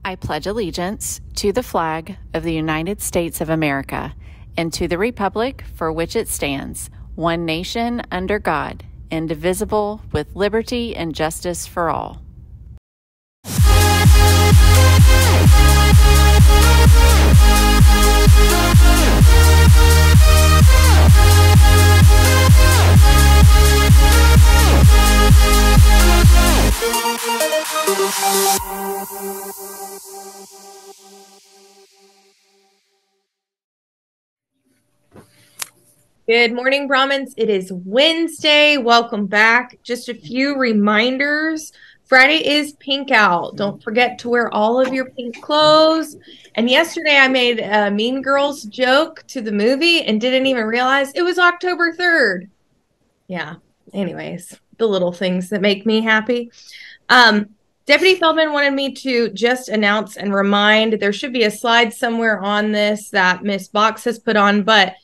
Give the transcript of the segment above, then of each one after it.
I pledge allegiance to the flag of the United States of America and to the republic for which it stands, one nation under God, indivisible, with liberty and justice for all. Good morning, Brahmins. It is Wednesday. Welcome back. Just a few reminders. Friday is pink out. Don't forget to wear all of your pink clothes. And yesterday I made a Mean Girls joke to the movie and didn't even realize it was October 3rd. Yeah. Anyways, the little things that make me happy. Deputy Feldman wanted me to just announce and remind, there should be a slide somewhere on this that Miss Box has put on, but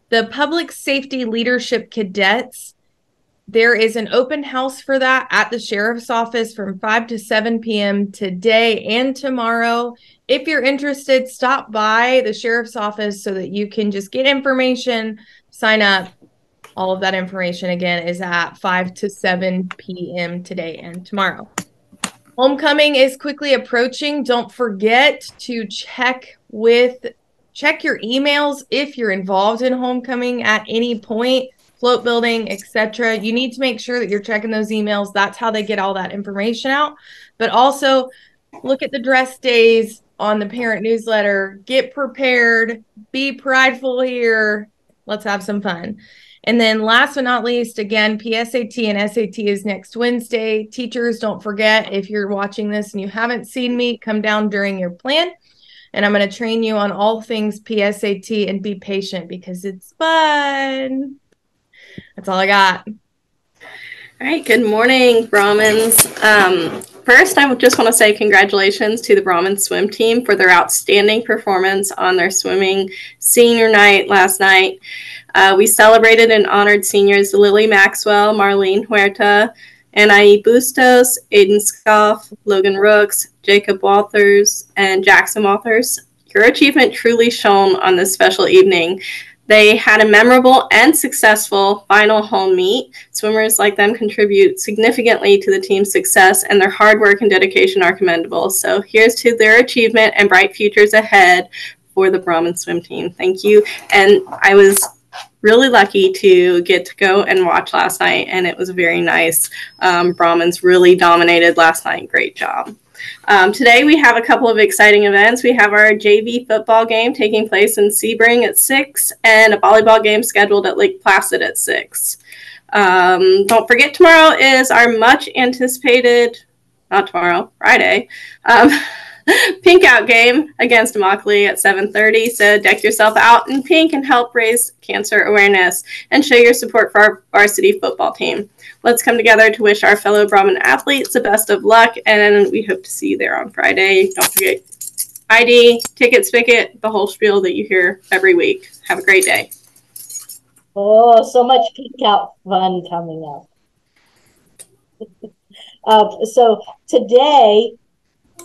the Public Safety Leadership Cadets, there is an open house for that at the Sheriff's Office from 5 to 7 p.m. today and tomorrow. If you're interested, stop by the Sheriff's Office so that you can just get information, sign up. All of that information, again, is at 5 to 7 p.m. today and tomorrow. Homecoming is quickly approaching. Don't forget to check your emails if you're involved in homecoming at any point, float building, etc. You need to make sure that you're checking those emails. That's how they get all that information out. But also look at the dress days on the parent newsletter. Get prepared. Be prideful here. Let's have some fun. And then last but not least, again, PSAT and SAT is next Wednesday. Teachers, don't forget, if you're watching this and you haven't seen me, come down during your plan. And I'm going to train you on all things PSAT, and be patient because it's fun. That's all I got. All right. Good morning, Brahmins. First, I just want to say congratulations to the Brahmin swim team for their outstanding performance on their swimming senior night last night. We celebrated and honored seniors Lily Maxwell, Marlene Huerta, Anaí Bustos, Aiden Scoff, Logan Rooks, Jacob Walters, and Jackson Walters. Your achievement truly shone on this special evening. They had a memorable and successful final home meet. Swimmers like them contribute significantly to the team's success, and their hard work and dedication are commendable. So here's to their achievement and bright futures ahead for the Brahmin swim team. Thank you. And I was really lucky to get to go and watch last night, and it was very nice. Brahmins really dominated last night. Great job. Today we have a couple of exciting events. We have our JV football game taking place in Sebring at 6 and a volleyball game scheduled at Lake Placid at 6. Don't forget, tomorrow is our much anticipated, not tomorrow, Friday, pink out game against Immokalee at 7:30. So deck yourself out in pink and help raise cancer awareness and show your support for our varsity football team. Let's come together to wish our fellow Brahmin athletes the best of luck, and we hope to see you there on Friday. Don't forget ID, ticket, spigot, the whole spiel that you hear every week. Have a great day. Oh, so much pink out fun coming up. So today,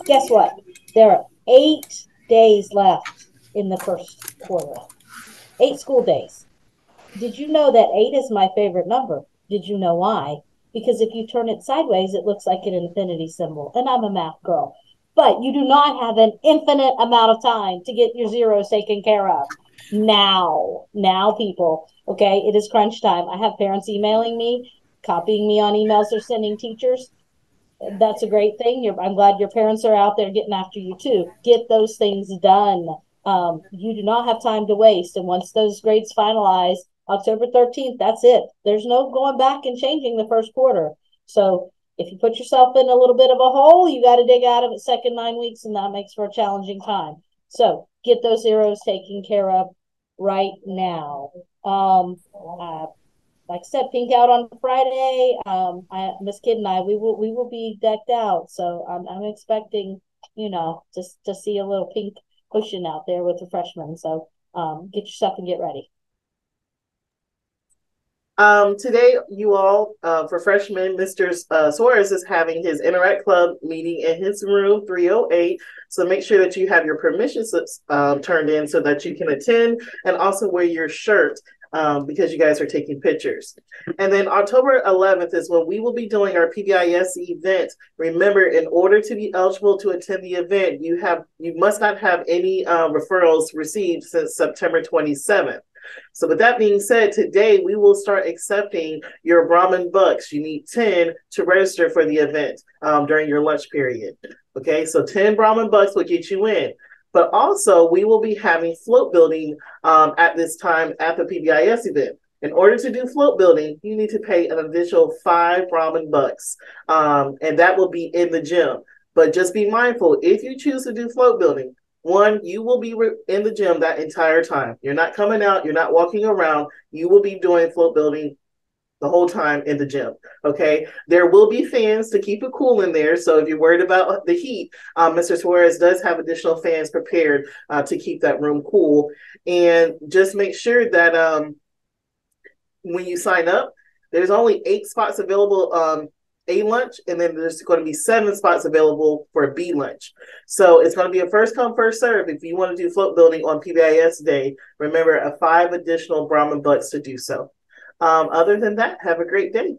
guess what? There are 8 days left in the first quarter. 8 school days. Did you know that 8 is my favorite number? Did you know why? Because if you turn it sideways, it looks like an infinity symbol. And I'm a math girl. But you do not have an infinite amount of time to get your zeros taken care of. Now, people. Okay, it is crunch time. I have parents emailing me, copying me on emails they're sending teachers. That's a great thing. I'm glad your parents are out there getting after you too. Get those things done. You do not have time to waste. And once those grades finalize, October 13th, that's it. There's no going back and changing the first quarter. So if you put yourself in a little bit of a hole, you got to dig out of it second 9 weeks, and that makes for a challenging time. So get those zeros taken care of right now. Like I said, pink out on Friday. Miss Kid and I, we will be decked out. So I'm expecting, just to see a little pink cushion out there with the freshmen. So get yourself and get ready. Today, you all, for freshmen, Mr. Suarez is having his Interact Club meeting in his room 308. So make sure that you have your permission slips turned in so that you can attend, and also wear your shirt because you guys are taking pictures. And then October 11th is when we will be doing our PBIS event. Remember, in order to be eligible to attend the event, you must not have any referrals received since September 27th. So with that being said, today we will start accepting your Brahmin bucks. You need 10 to register for the event during your lunch period. Okay, so 10 Brahmin bucks will get you in. But also, we will be having float building at this time at the PBIS event. In order to do float building, you need to pay an additional 5 Brahmin bucks, and that will be in the gym. But just be mindful, if you choose to do float building, one, you will be in the gym that entire time. You're not coming out, you're not walking around. You will be doing float building the whole time in the gym, okay? There will be fans to keep it cool in there, so if you're worried about the heat, Mr. Suarez does have additional fans prepared to keep that room cool. And just make sure that when you sign up, there's only 8 spots available A lunch, and then there's going to be 7 spots available for a B lunch. So it's going to be a first come, first serve. If you want to do float building on PBIS day, remember a 5 additional Brahmin bucks to do so. Other than that, have a great day.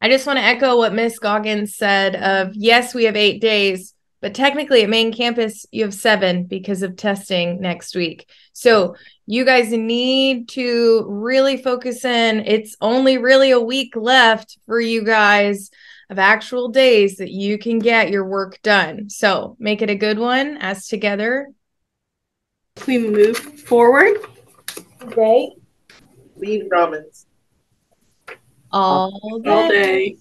I just want to echo what Miss Goggins said of, yes, we have 8 days, but technically at main campus, you have 7 because of testing next week. So you guys need to really focus in. It's only really a week left for you guys of actual days that you can get your work done. So make it a good one as together we move forward. Great. Leave Brahmins. all day. All day.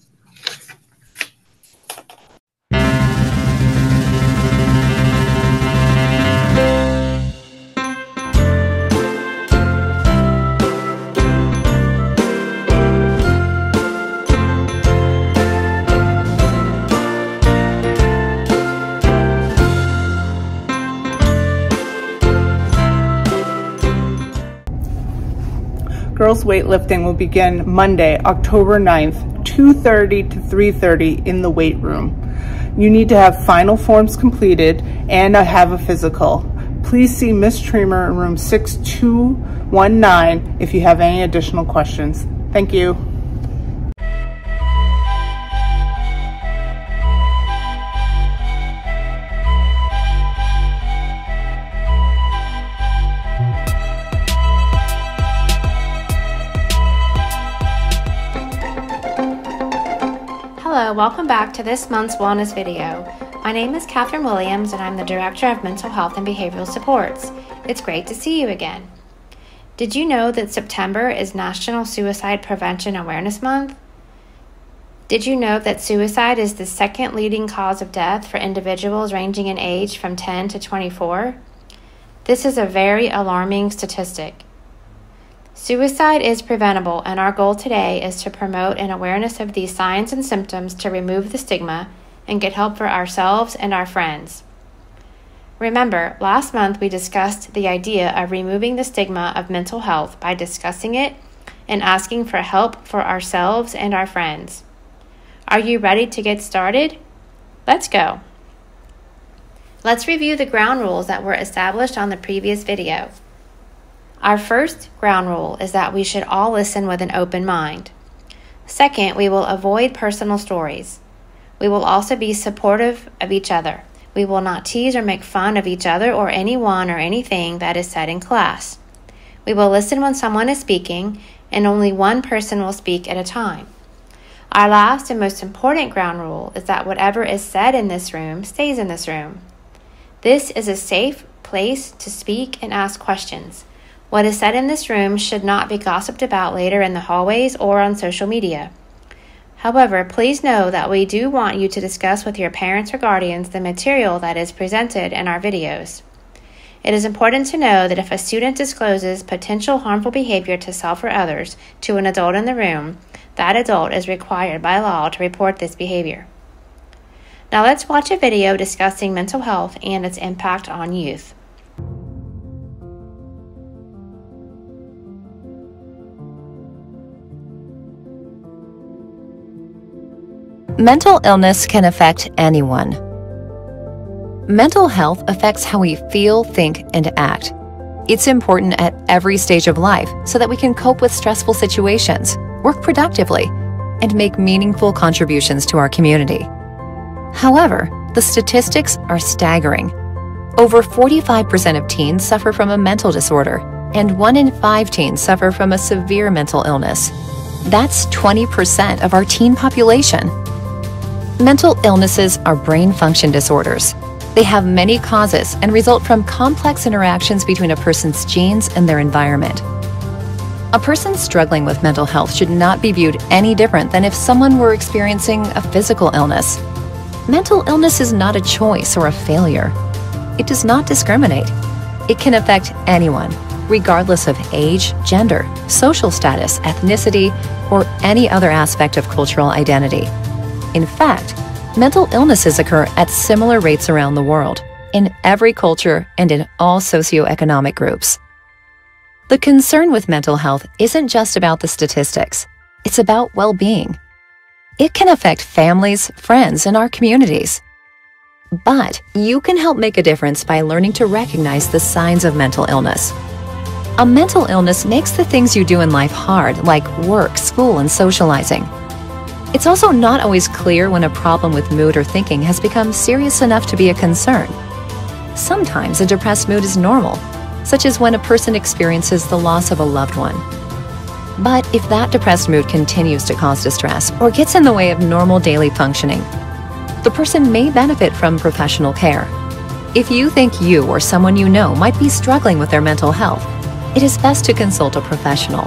Girls weightlifting will begin Monday, October 9th, 2:30 to 3:30 in the weight room. You need to have final forms completed and have a physical. Please see Ms. Tremer in room 6219 if you have any additional questions. Thank you. Hello, welcome back to this month's wellness video. My name is Katherine Williams and I'm the Director of Mental Health and Behavioral Supports. It's great to see you again. Did you know that September is National Suicide Prevention Awareness Month? Did you know that suicide is the second leading cause of death for individuals ranging in age from 10 to 24? This is a very alarming statistic. Suicide is preventable, and our goal today is to promote an awareness of these signs and symptoms to remove the stigma and get help for ourselves and our friends. Remember, last month we discussed the idea of removing the stigma of mental health by discussing it and asking for help for ourselves and our friends. Are you ready to get started? Let's go. Let's review the ground rules that were established on the previous video. Our first ground rule is that we should all listen with an open mind. Second, we will avoid personal stories. We will also be supportive of each other. We will not tease or make fun of each other or anyone or anything that is said in class. We will listen when someone is speaking, and only one person will speak at a time. Our last and most important ground rule is that whatever is said in this room stays in this room. This is a safe place to speak and ask questions. What is said in this room should not be gossiped about later in the hallways or on social media. However, please know that we do want you to discuss with your parents or guardians the material that is presented in our videos. It is important to know that if a student discloses potential harmful behavior to self or others to an adult in the room, that adult is required by law to report this behavior. Now let's watch a video discussing mental health and its impact on youth. Mental illness can affect anyone. Mental health affects how we feel, think, and act. It's important at every stage of life so that we can cope with stressful situations, work productively, and make meaningful contributions to our community. However, the statistics are staggering. Over 45% of teens suffer from a mental disorder, and 1 in 5 teens suffer from a severe mental illness. That's 20% of our teen population. Mental illnesses are brain function disorders. They have many causes and result from complex interactions between a person's genes and their environment. A person struggling with mental health should not be viewed any different than if someone were experiencing a physical illness. Mental illness is not a choice or a failure. It does not discriminate. It can affect anyone, regardless of age, gender, social status, ethnicity, or any other aspect of cultural identity. In fact, mental illnesses occur at similar rates around the world, in every culture and in all socioeconomic groups. The concern with mental health isn't just about the statistics. It's about well-being. It can affect families, friends, and our communities. But you can help make a difference by learning to recognize the signs of mental illness. A mental illness makes the things you do in life hard, like work, school, and socializing. It's also not always clear when a problem with mood or thinking has become serious enough to be a concern. Sometimes a depressed mood is normal, such as when a person experiences the loss of a loved one. But if that depressed mood continues to cause distress or gets in the way of normal daily functioning, the person may benefit from professional care. If you think you or someone you know might be struggling with their mental health, it is best to consult a professional.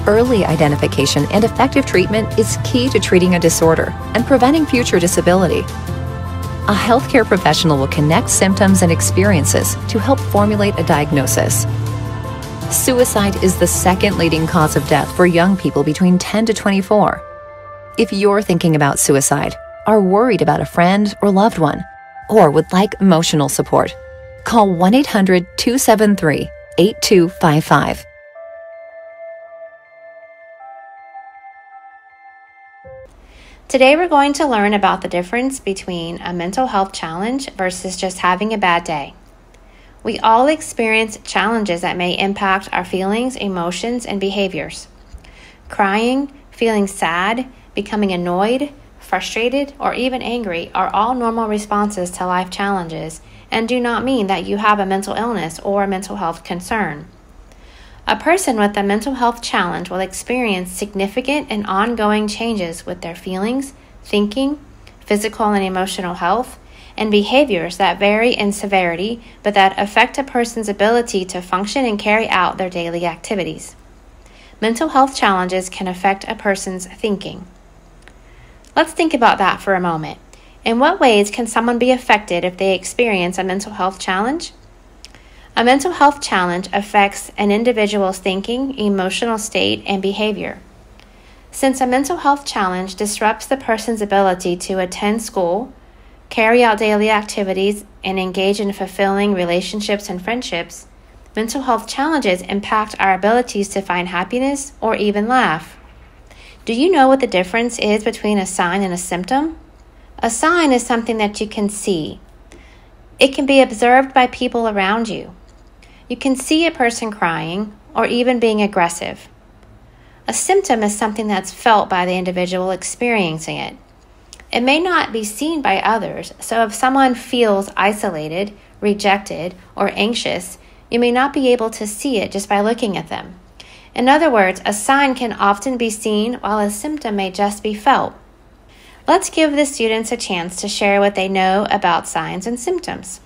Early identification and effective treatment is key to treating a disorder and preventing future disability. A healthcare professional will connect symptoms and experiences to help formulate a diagnosis. Suicide is the second leading cause of death for young people between 10 to 24. If you're thinking about suicide, are worried about a friend or loved one, or would like emotional support, call 1-800-273-8255. Today we're going to learn about the difference between a mental health challenge versus just having a bad day. We all experience challenges that may impact our feelings, emotions, and behaviors. Crying, feeling sad, becoming annoyed, frustrated, or even angry are all normal responses to life challenges and do not mean that you have a mental illness or a mental health concern. A person with a mental health challenge will experience significant and ongoing changes with their feelings, thinking, physical and emotional health, and behaviors that vary in severity but that affect a person's ability to function and carry out their daily activities. Mental health challenges can affect a person's thinking. Let's think about that for a moment. In what ways can someone be affected if they experience a mental health challenge? A mental health challenge affects an individual's thinking, emotional state, and behavior. Since a mental health challenge disrupts the person's ability to attend school, carry out daily activities, and engage in fulfilling relationships and friendships, mental health challenges impact our abilities to find happiness or even laugh. Do you know what the difference is between a sign and a symptom? A sign is something that you can see. It can be observed by people around you. You can see a person crying or even being aggressive. A symptom is something that's felt by the individual experiencing it. It may not be seen by others, so if someone feels isolated, rejected, or anxious, you may not be able to see it just by looking at them. In other words, a sign can often be seen while a symptom may just be felt. Let's give the students a chance to share what they know about signs and symptoms.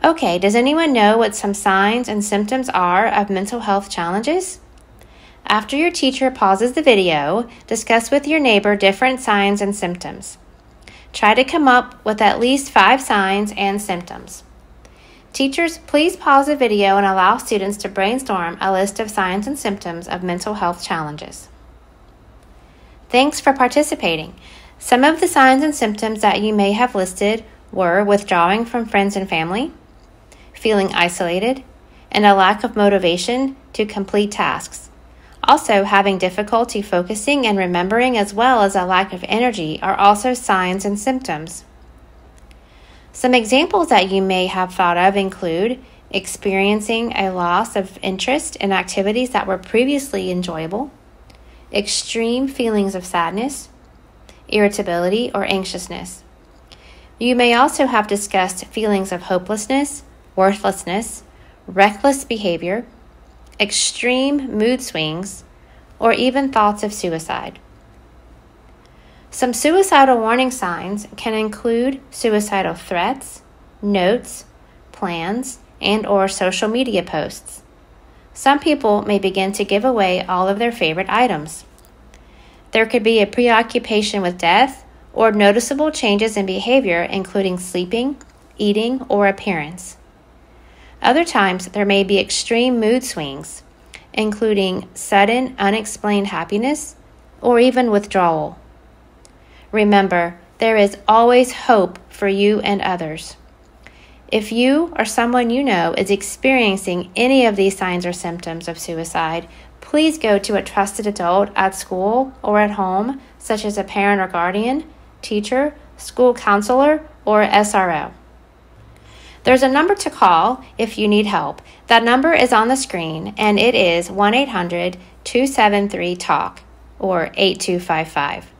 Okay, does anyone know what some signs and symptoms are of mental health challenges? After your teacher pauses the video, discuss with your neighbor different signs and symptoms. Try to come up with at least 5 signs and symptoms. Teachers, please pause the video and allow students to brainstorm a list of signs and symptoms of mental health challenges. Thanks for participating. Some of the signs and symptoms that you may have listed were withdrawing from friends and family, feeling isolated, and a lack of motivation to complete tasks. Also, having difficulty focusing and remembering, as well as a lack of energy, are also signs and symptoms. Some examples that you may have thought of include experiencing a loss of interest in activities that were previously enjoyable, extreme feelings of sadness, irritability, or anxiousness. You may also have discussed feelings of hopelessness, worthlessness, reckless behavior, extreme mood swings, or even thoughts of suicide. Some suicidal warning signs can include suicidal threats, notes, plans, and/or social media posts. Some people may begin to give away all of their favorite items. There could be a preoccupation with death or noticeable changes in behavior, including sleeping, eating, or appearance. Other times, there may be extreme mood swings, including sudden, unexplained happiness or even withdrawal. Remember, there is always hope for you and others. If you or someone you know is experiencing any of these signs or symptoms of suicide, please go to a trusted adult at school or at home, such as a parent or guardian, teacher, school counselor, or SRO. There's a number to call if you need help. That number is on the screen, and it is 1-800-273-TALK, or 8255.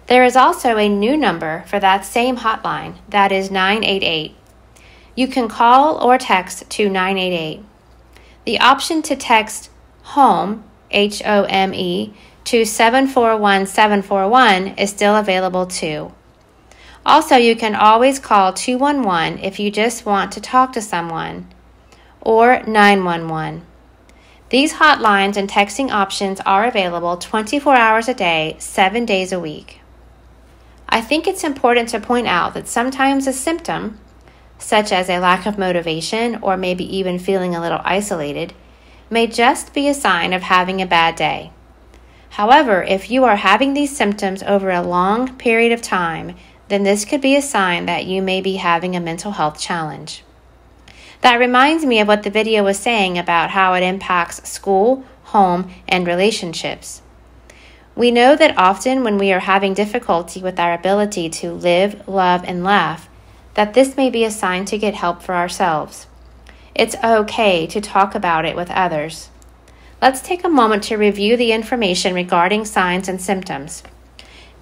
There is also a new number for that same hotline, that is 988. You can call or text to 988. The option to text HOME, HOME, to 741-741 is still available too. Also, you can always call 211 if you just want to talk to someone, or 911. These hotlines and texting options are available 24 hours a day, 7 days a week. I think it's important to point out that sometimes a symptom, such as a lack of motivation or maybe even feeling a little isolated, may just be a sign of having a bad day. However, if you are having these symptoms over a long period of time, then this could be a sign that you may be having a mental health challenge. That reminds me of what the video was saying about how it impacts school, home, and relationships. We know that often when we are having difficulty with our ability to live, love, and laugh, that this may be a sign to get help for ourselves. It's okay to talk about it with others. Let's take a moment to review the information regarding signs and symptoms.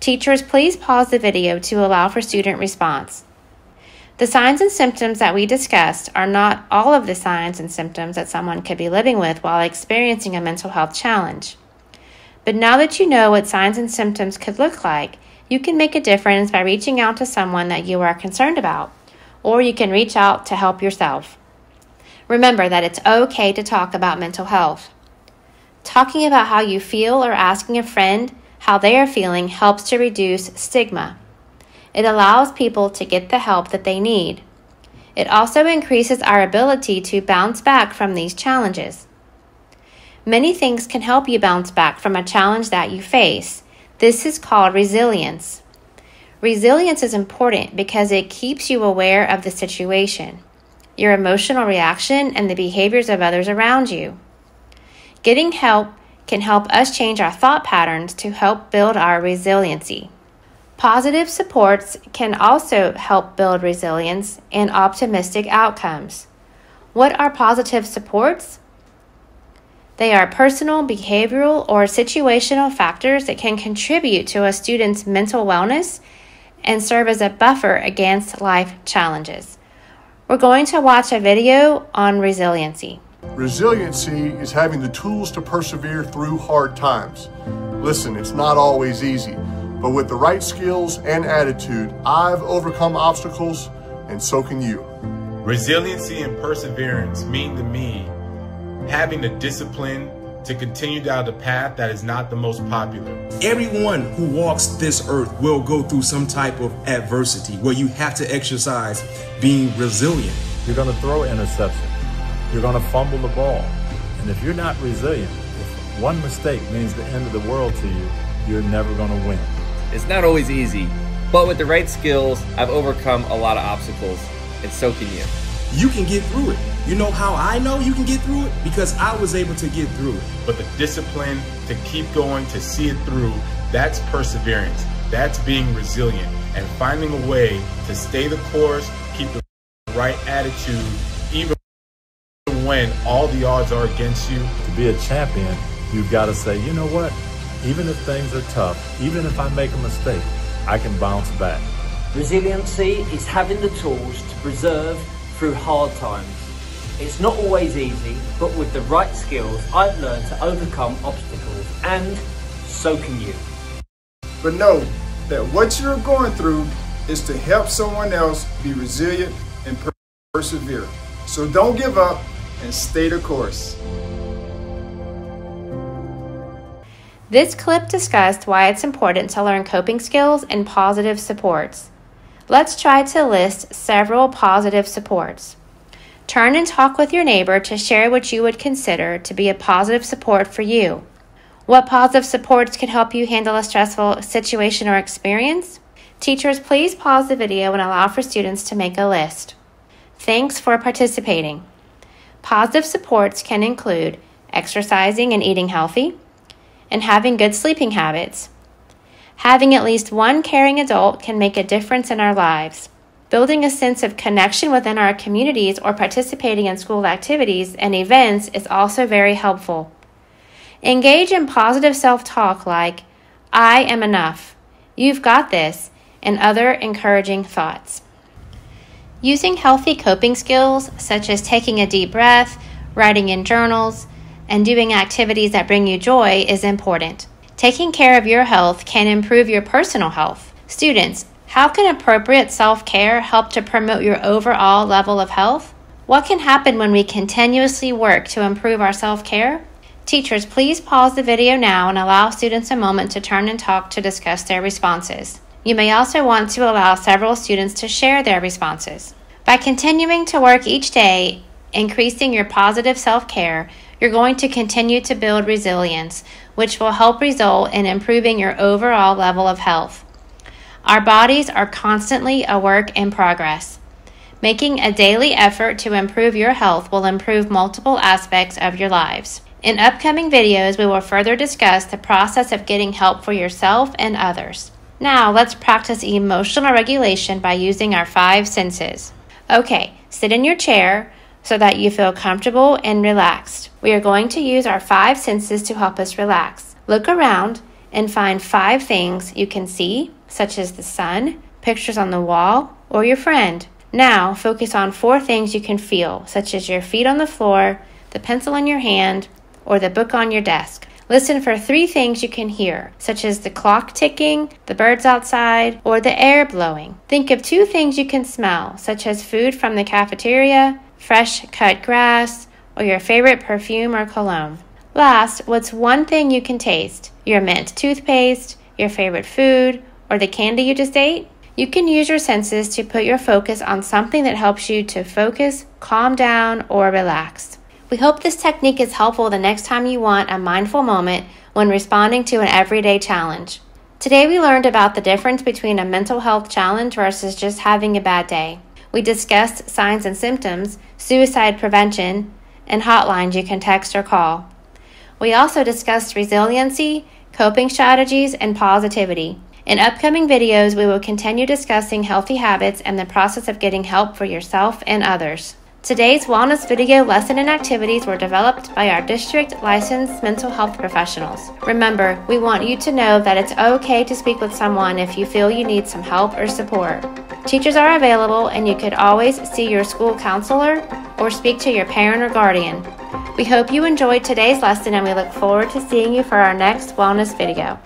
Teachers, please pause the video to allow for student response. The signs and symptoms that we discussed are not all of the signs and symptoms that someone could be living with while experiencing a mental health challenge. But now that you know what signs and symptoms could look like, you can make a difference by reaching out to someone that you are concerned about, or you can reach out to help yourself. Remember that it's okay to talk about mental health. Talking about how you feel or asking a friend how they are feeling helps to reduce stigma. It allows people to get the help that they need. It also increases our ability to bounce back from these challenges. Many things can help you bounce back from a challenge that you face. This is called resilience. Resilience is important because it keeps you aware of the situation, your emotional reaction, and the behaviors of others around you. Getting help can help us change our thought patterns to help build our resiliency. Positive supports can also help build resilience and optimistic outcomes. What are positive supports? They are personal, behavioral, or situational factors that can contribute to a student's mental wellness and serve as a buffer against life challenges. We're going to watch a video on resiliency. Resiliency is having the tools to persevere through hard times. Listen, it's not always easy, but with the right skills and attitude, I've overcome obstacles, and so can you. Resiliency and perseverance mean to me having the discipline to continue down the path that is not the most popular. Everyone who walks this earth will go through some type of adversity where you have to exercise being resilient. You're going to throw interception. You're going to fumble the ball. And if you're not resilient, if one mistake means the end of the world to you, you're never going to win. It's not always easy, but with the right skills, I've overcome a lot of obstacles, and so can you. you can get through it. You know how I know you can get through it? Because I was able to get through it. But the discipline to keep going, to see it through, that's perseverance. That's being resilient and finding a way to stay the course, keep the right attitude, even when all the odds are against you. To be a champion, you've got to say, you know what? Even if things are tough, even if I make a mistake, I can bounce back. Resiliency is having the tools to preserve through hard times. It's not always easy, but with the right skills, I've learned to overcome obstacles, and so can you. But know that what you're going through is to help someone else be resilient and persevere. So don't give up and stay the course. This clip discussed why it's important to learn coping skills and positive supports. Let's try to list several positive supports. Turn and talk with your neighbor to share what you would consider to be a positive support for you. What positive supports could help you handle a stressful situation or experience? Teachers, please pause the video and allow for students to make a list. Thanks for participating. Positive supports can include exercising and eating healthy, and having good sleeping habits. Having at least one caring adult can make a difference in our lives. Building a sense of connection within our communities or participating in school activities and events is also very helpful. Engage in positive self-talk like, I am enough, you've got this, and other encouraging thoughts. Using healthy coping skills, such as taking a deep breath, writing in journals, and doing activities that bring you joy is important. Taking care of your health can improve your personal health. Students, how can appropriate self-care help to promote your overall level of health? What can happen when we continuously work to improve our self-care? Teachers, please pause the video now and allow students a moment to turn and talk to discuss their responses. You may also want to allow several students to share their responses. By continuing to work each day, increasing your positive self-care, you're going to continue to build resilience, which will help result in improving your overall level of health. Our bodies are constantly a work in progress. Making a daily effort to improve your health will improve multiple aspects of your lives. In upcoming videos, we will further discuss the process of getting help for yourself and others. Now, let's practice emotional regulation by using our 5 senses. Okay, sit in your chair so that you feel comfortable and relaxed. We are going to use our 5 senses to help us relax. Look around and find 5 things you can see, such as the sun, pictures on the wall, or your friend. Now, focus on 4 things you can feel, such as your feet on the floor, the pencil in your hand, or the book on your desk. Listen for 3 things you can hear, such as the clock ticking, the birds outside, or the air blowing. Think of 2 things you can smell, such as food from the cafeteria, fresh cut grass, or your favorite perfume or cologne. Last, what's 1 thing you can taste? Your mint toothpaste, your favorite food, or the candy you just ate? You can use your senses to put your focus on something that helps you to focus, calm down, or relax. We hope this technique is helpful the next time you want a mindful moment when responding to an everyday challenge. Today we learned about the difference between a mental health challenge versus just having a bad day. We discussed signs and symptoms, suicide prevention, and hotlines you can text or call. We also discussed resiliency, coping strategies, and positivity. In upcoming videos, we will continue discussing healthy habits and the process of getting help for yourself and others. Today's wellness video lesson and activities were developed by our district licensed mental health professionals. Remember, we want you to know that it's okay to speak with someone if you feel you need some help or support. Teachers are available, and you could always see your school counselor or speak to your parent or guardian. We hope you enjoyed today's lesson, and we look forward to seeing you for our next wellness video.